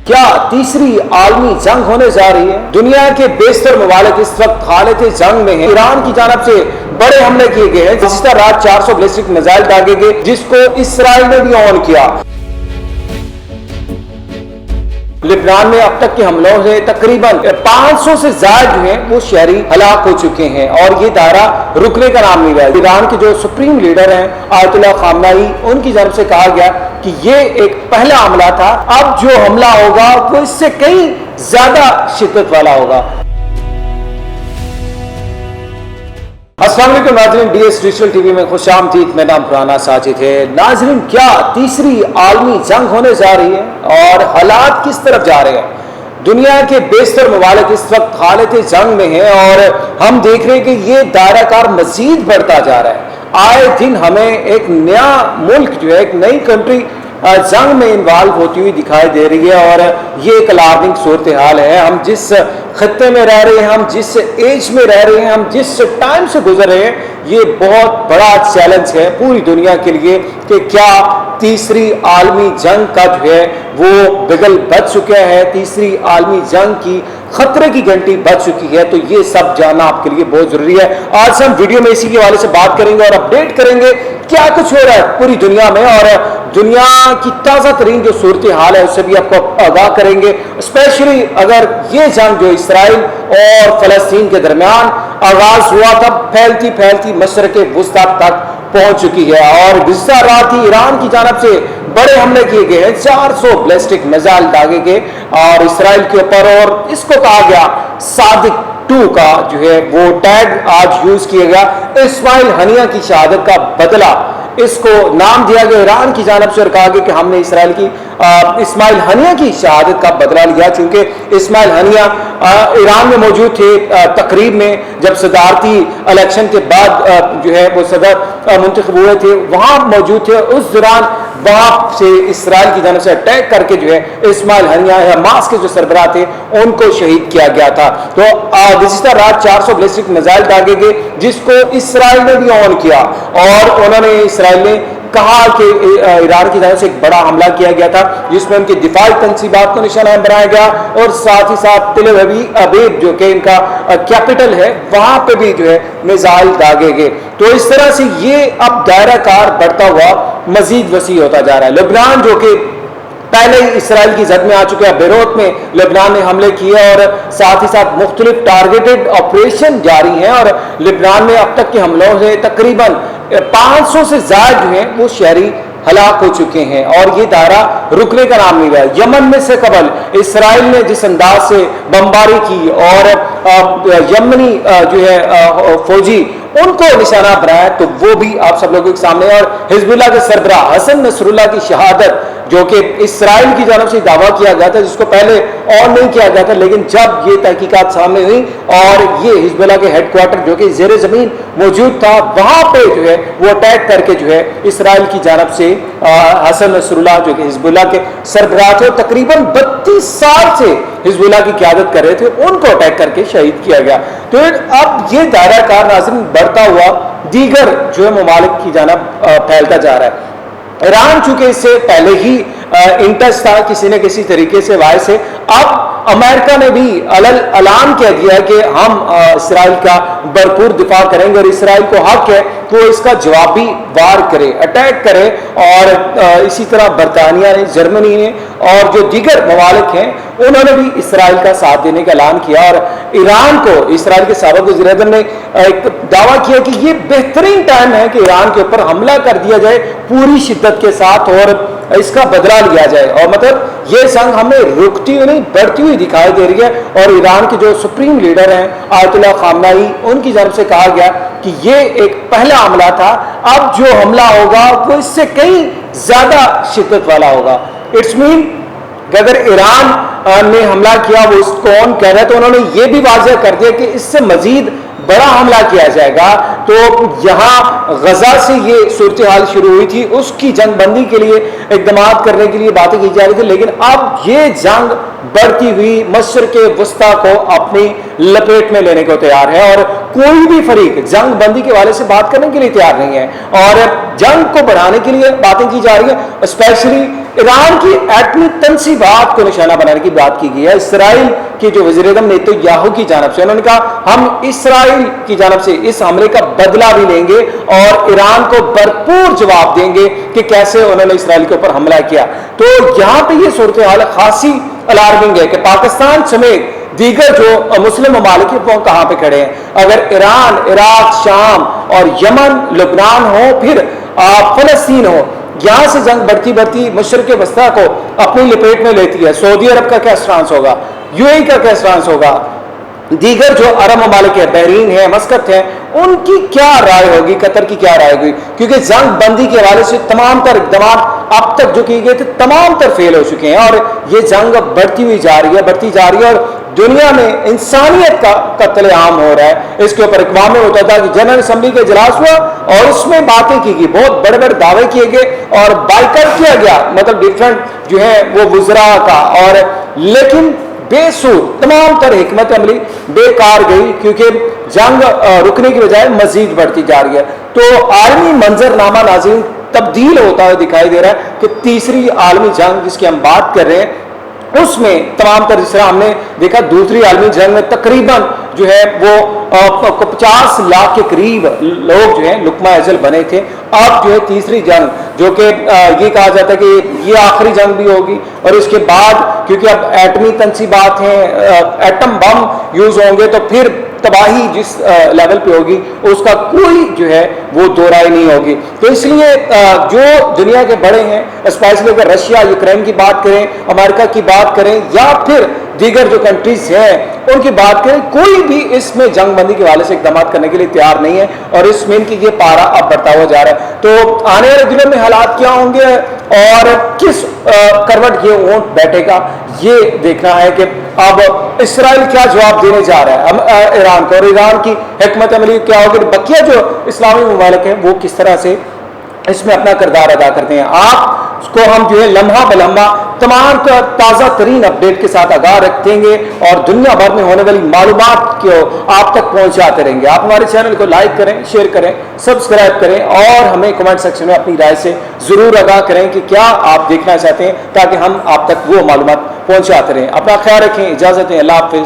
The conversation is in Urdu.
کیا تیسری عالمی جنگ ہونے جا رہی ہے؟ دنیا کے بیشتر ممالک اس وقت حالت جنگ میں ہیں۔ ایران کی جانب سے بڑے حملے کیے گئے ہیں، جس طرح رات 400 بیلسٹک میزائل داغے گئے، جس کو اسرائیل نے بھی آن کیا۔ لبنان میں اب تک کے حملوں سے تقریباً 500 سے زائد جو ہیں وہ شہری ہلاک ہو چکے ہیں، اور یہ دائرہ رکنے کا نام نہیں رہا۔ ایران کے جو سپریم لیڈر ہیں آیت اللہ خامنئی، ان کی جانب سے کہا گیا کہ یہ ایک پہلا حملہ تھا، اب جو حملہ ہوگا وہ اس سے کہیں زیادہ شدت والا ہوگا۔ السلام علیکم ناظرین، D S digital T V میں خوش آمدید۔ میں نام رانا ساجد ہے۔ ناظرین، کیا تیسری عالمی جنگ ہونے جا رہی ہے اور حالات کس طرف جا رہے ہیں؟ دنیا کے بیشتر ممالک اس وقت حالت جنگ میں ہیں، اور ہم دیکھ رہے ہیں کہ یہ دائرہ کار مزید بڑھتا جا رہا ہے۔ آئے دن ہمیں ایک نیا ملک جو ہے، ایک نئی کنٹری جنگ میں انوالو ہوتی ہوئی دکھائی دے رہی ہے، اور یہ ایک الارمنگ صورتحال ہے۔ ہم جس خطے میں رہ رہے ہیں، ہم جس ایج میں رہ رہے ہیں، ہم جس ٹائم سے گزر رہے ہیں، یہ بہت بڑا چیلنج ہے پوری دنیا کے لیے کہ کیا تیسری عالمی جنگ کا جو ہے وہ بگل بج چکا ہے، تیسری عالمی جنگ کی خطرے کی گھنٹی بج چکی ہے۔ تو یہ سب جاننا آپ کے لیے بہت ضروری ہے۔ آج ہم ویڈیو میں اسی کے حوالے سے بات کریں گے اور اپڈیٹ کریں گے کیا کچھ ہو رہا ہے پوری دنیا میں، اور دنیا کی تازہ ترین جو صورتحال ہے اس سے بھی آپ کو آگاہ کریں گے، اسپیشلی اگر یہ جنگ جو اسرائیل اور فلسطین کے درمیان آغاز ہوا تھا، پھیلتی پھیلتی مشرق وسطیٰ تک پہنچ چکی ہے، اور گزشتہ رات ہی ایران کی جانب سے بڑے حملے کیے گئے ہیں، 400 بیلسٹک میزائل داغے گئے اور اسرائیل کے اوپر، اور اس کو کہا گیا صادق 2 کا جو ہے وہ ٹیگ آج یوز کیا گیا، اسماعیل ہنیہ کی شہادت کا بدلہ اس کو نام دیا گیا ایران کی جانب سے، اور کہا گیا کہ ہم نے اسرائیل کی اسماعیل ہنیہ کی شہادت کا بدلہ لیا، چونکہ اسماعیل ہنیہ ایران میں موجود تھے تقریب میں، جب صدارتی الیکشن کے بعد جو ہے وہ صدر منتخب ہوئے تھے، وہاں موجود تھے۔ اس دوران وہاں سے اسرائیل کی جانب سے اٹیک کر کے جو ہے اسماعیل ہنیہ حماس کے جو سربراہ تھے ان کو شہید کیا گیا تھا۔ تو گزشتہ رات 400 بیلسٹک میزائل داغے گئے، جس کو اسرائیل نے بھی آن کیا، اور انہوں نے اسرائیل نے کہا کہ ایران کی جانب سے ایک بڑا حملہ کیا گیا تھا، جس میں ان کی دفاعی تنصیبات کو نشانہ بنایا گیا، اور ساتھ ہی ساتھ تل ابیب جو کہ ان کا کیپٹل ہے وہاں پہ بھی جو ہے میزائل داغے گئے۔ تو اس طرح سے یہ اب دائرہ کار بڑھتا ہوا مزید وسیع ہوتا جا رہا ہے۔ لبنان جو کہ پہلے ہی اسرائیل کی زد میں آ چکے ہیں، بیروت میں لبنان نے حملے کیے، اور ساتھ ہی ساتھ مختلف ٹارگیٹڈ آپریشن جاری ہیں، اور لبنان میں اب تک کے حملوں سے تقریباً 500 سے زائد جو ہیں وہ شہری ہلاک ہو چکے ہیں، اور یہ دائرہ رکنے کا نام نہیں رہا۔ یمن میں سے قبل اسرائیل نے جس انداز سے بمباری کی اور یمنی جو ہے فوجی ان کو نشانہ بنایا، تو وہ بھی آپ سب لوگوں کے سامنے، اور حزب اللہ کے سربراہ حسن نصر اللہ کی شہادت جو کہ اسرائیل کی جانب سے دعویٰ کیا گیا تھا، جس کو پہلے آن نہیں کیا گیا تھا، لیکن جب یہ تحقیقات سامنے ہوئی اور یہ حزب اللہ کے ہیڈ کوارٹر جو کہ زیر زمین موجود تھا، وہاں پہ جو ہے وہ اٹیک کر کے جو ہے اسرائیل کی جانب سے حسن نصر اللہ جو کہ حزب اللہ کے سربراہ تھے، تقریباً 32 سال سے حزب اللہ کی قیادت کر رہے تھے، ان کو اٹیک کر کے شہید کیا گیا۔ تو اب یہ دائرہ کار ناظرین بڑھتا ہوا دیگر جو ہے ممالک کی جانب پھیلتا جا رہا ہے۔ ایران چونکہ اس سے پہلے ہی انٹچ تھا کسی نہ کسی طریقے سے وائے سے، اب امریکہ نے بھی اعلان کہہ دیا کہ ہم اسرائیل کا بھرپور دفاع کریں گے، اور اسرائیل کو حق ہے تو اس کا جوابی وار کرے، اٹیک کرے، اور اسی طرح برطانیہ نے، جرمنی نے اور جو دیگر ممالک ہیں انہوں نے بھی اسرائیل کا ساتھ دینے کا اعلان کیا، اور ایران کو اسرائیل کے سابق وزیر اعظم نے ایک دعویٰ کیا کہ یہ بہترین ٹائم ہے کہ ایران کے اوپر حملہ کر دیا جائے پوری شدت کے ساتھ، اور اس کا بدلہ لیا جائے، اور مطلب یہ جنگ ہمیں رکتی ہوئی نہیں بڑھتی ہوئی دکھائی دے رہی ہے۔ اور ایران کے جو سپریم لیڈر ہیں آیت اللہ خامنئی، ان کی جانب سے کہا گیا کہ یہ ایک پہلا حملہ تھا، اب جو حملہ ہوگا وہ اس سے کہیں زیادہ شدت والا ہوگا۔ اٹس مین کہ اگر ایران نے حملہ کیا وہ اس کو کون کہہ رہا ہے، تو انہوں نے یہ بھی واضح کر دیا کہ اس سے مزید بڑا حملہ کیا جائے گا۔ تو یہاں غزہ سے یہ صورتحال شروع ہوئی تھی، اس کی جنگ بندی کے لیے اقدامات کرنے کے لیے باتیں کی جا رہی تھی، لیکن اب یہ جنگ بڑھتی ہوئی مشرق وسطیٰ کو اپنی لپیٹ میں لینے کو تیار ہے، اور کوئی بھی فریق جنگ بندی کے حوالے سے بات کرنے کے لیے تیار نہیں ہے، اور جنگ کو بڑھانے کے لیے باتیں کی جا رہی ہیں، اسپیشلی ایران کی ایٹمی تنصیبات کو نشانہ بنانے کی بات کی گئی ہے اسرائیل کی جو وزیر اعظم نیتنیاہو کی جانب سے. انہوں نے کہا ہم اسرائیل کی جانب سے اس حملے کا بدلہ بھی لیں گے اور ایران کو بھرپور جواب دیں گے کہ کیسے انہوں نے اسرائیل کے اوپر حملہ کیا. تو یہاں پہ یہ صورتحال خاصی الارمنگ ہے کہ پاکستان سمیت دیگر جو مسلم ممالک ہیں وہ کہاں پہ کھڑے ہیں. اگر ایران، عراق، شام اور یمن، لبنان ہو، پھر فلسطین ہو، یہاں سے جنگ بڑھتی بڑھتی مشرق وسطیٰ کو اپنی لپیٹ میں لیتی ہے. سعودی عرب کا کیا اسٹانس ہوگا، یو اے کا کیا اسٹانس ہوگا، دیگر جو عرب ممالک ہیں، بحرین ہے، مسقط ہے، ان کی کیا رائے ہوگی، قطر کی کیا رائے ہوگی؟ کیونکہ جنگ بندی کے حوالے سے تمام تر اقدامات اب تک جو کیے گئے تھے تمام تر فیل ہو چکے ہیں اور یہ جنگ بڑھتی ہوئی جا رہی ہے اور دنیا میں انسانیت کا قتل عام ہو رہا ہے. اس کے اوپر اقوام متحدہ کی جنرل اسمبلی کا اجلاس ہوا اور اس میں باتیں کی گئی، بہت بڑے بڑے دعوے کیے گئے اور بائیکاٹ کیا گیا، مطلب ڈفرینٹ جو ہے وہ وزراء کا، اور لیکن بے سود تمام تر حکمت عملی بیکار گئی کیونکہ جنگ رکنے کی بجائے مزید بڑھتی جا رہی ہے. تو عالمی منظرنامہ ناظرین تبدیل ہوتا ہوا دکھائی دے رہا ہے کہ تیسری عالمی جنگ جس کی ہم بات کر رہے ہیں اس میں تمام تر، جس طرح ہم نے دیکھا دوسری عالمی جنگ میں تقریباً جو ہے وہ 50 لاکھ کے قریب لوگ جو ہیں لقمہ اجل بنے تھے. اب جو ہے تیسری جنگ جو کہ یہ کہا جاتا ہے کہ یہ آخری جنگ بھی ہوگی اور اس کے بعد کیونکہ اب ایٹمی تنصیبات ہیں، ایٹم بم یوز ہوں گے تو پھر تباہی جس لیول پہ ہوگی اس کا کوئی جو ہے وہ دو رائے نہیں ہوگی. تو اس لیے جو دنیا کے بڑے ہیں اسپیشلی اگر رشیا، یوکرین کی بات کریں، امریکہ کی بات کریں یا پھر دیگر جو کنٹریز ہیں ان کی بات کریں، کوئی بھی اس میں جنگ بندی کے حوالے سے اقدامات کرنے کے لیے تیار نہیں ہے اور اس میں ان کی یہ پارا اب بڑھتا ہوا جا رہا ہے. تو آنے والے دنوں میں حالات کیا ہوں گے اور کس کروٹ یہ اونٹ بیٹھے گا، یہ دیکھنا ہے کہ اب اسرائیل کیا جواب دینے جا رہا ہے ایران کو، اور ایران کی حکمت عملی کیا ہوگی، بقیہ جو اسلامی ممالک ہیں وہ کس طرح سے اس میں اپنا کردار ادا کرتے ہیں. آپ کو ہم جو ہے لمحہ بلمحہ تمام تازہ ترین اپڈیٹ کے ساتھ آگاہ رکھیں گے اور دنیا بھر میں ہونے والی معلومات کو آپ تک پہنچاتے رہیں گے. آپ ہمارے چینل کو لائک کریں، شیئر کریں، سبسکرائب کریں اور ہمیں کمنٹ سیکشن میں اپنی رائے سے ضرور آگاہ کریں کہ کیا آپ دیکھنا چاہتے ہیں تاکہ ہم آپ تک وہ معلومات پہنچاتے رہیں. اپنا خیال رکھیں، اجازت دیں، اللہ حافظ.